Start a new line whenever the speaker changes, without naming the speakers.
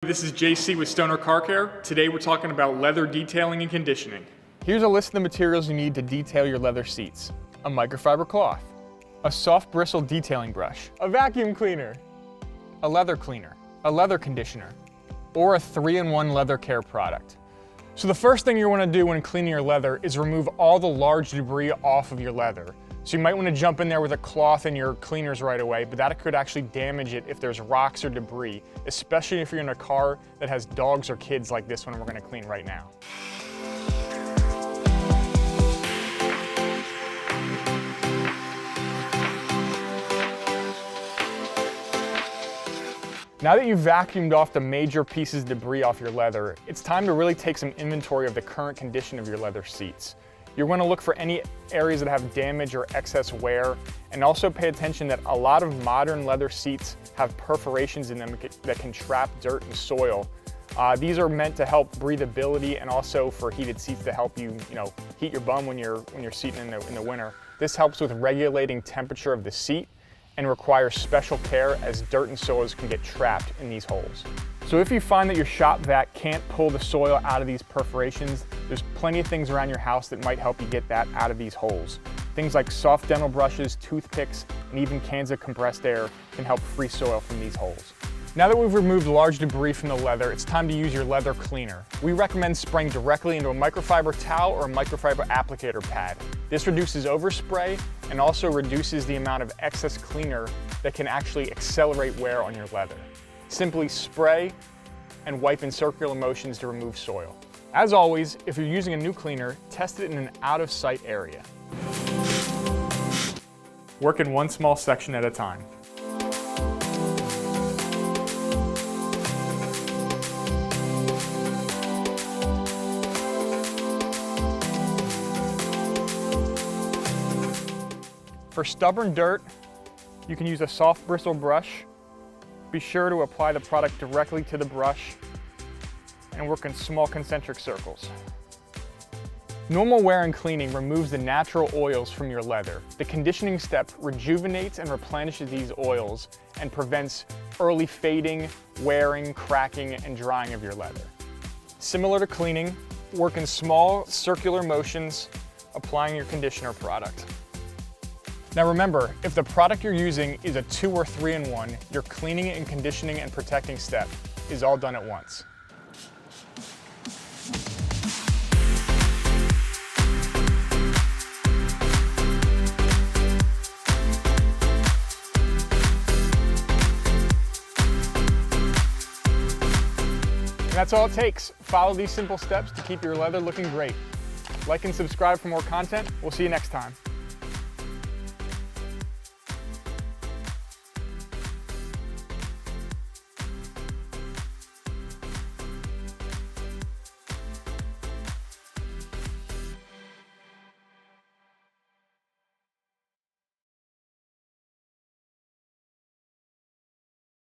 This is JC with Stoner Car Care. Today we're talking about leather detailing and conditioning. Here's a list of the materials you need to detail your leather seats. A microfiber cloth, a soft bristle detailing brush, a vacuum cleaner, a leather cleaner, a leather conditioner, or a 3-in-1 leather care product. So the first thing you want to do when cleaning your leather is remove all the large debris off of your leather. So you might want to jump in there with a cloth and your cleaners right away, but that could actually damage it if there's rocks or debris, especially if you're in a car that has dogs or kids like this one we're going to clean right now. Now that you've vacuumed off the major pieces of debris off your leather, it's time to really take some inventory of the current condition of your leather seats. You're going to look for any areas that have damage or excess wear, and also pay attention that a lot of modern leather seats have perforations in them that can trap dirt and soil. These are meant to help breathability and also for heated seats to help you, heat your bum when you're seating in the winter. This helps with regulating temperature of the seat and requires special care as dirt and soils can get trapped in these holes. So if you find that your shop vac can't pull the soil out of these perforations, there's plenty of things around your house that might help you get that out of these holes. Things like soft dental brushes, toothpicks, and even cans of compressed air can help free soil from these holes. Now that we've removed large debris from the leather, it's time to use your leather cleaner. We recommend spraying directly into a microfiber towel or a microfiber applicator pad. This reduces overspray and also reduces the amount of excess cleaner that can actually accelerate wear on your leather. Simply spray and wipe in circular motions to remove soil. As always, if you're using a new cleaner, test it in an out-of-sight area. Work in one small section at a time. For stubborn dirt, you can use a soft bristle brush. Be sure to apply the product directly to the brush and work in small concentric circles. Normal wear and cleaning removes the natural oils from your leather. The conditioning step rejuvenates and replenishes these oils and prevents early fading, wearing, cracking, and drying of your leather. Similar to cleaning, work in small circular motions, applying your conditioner product. Now remember, if the product you're using is a 2 or 3-in-1, your cleaning and conditioning and protecting step is all done at once. And that's all it takes. Follow these simple steps to keep your leather looking great. Like and subscribe for more content. We'll see you next time.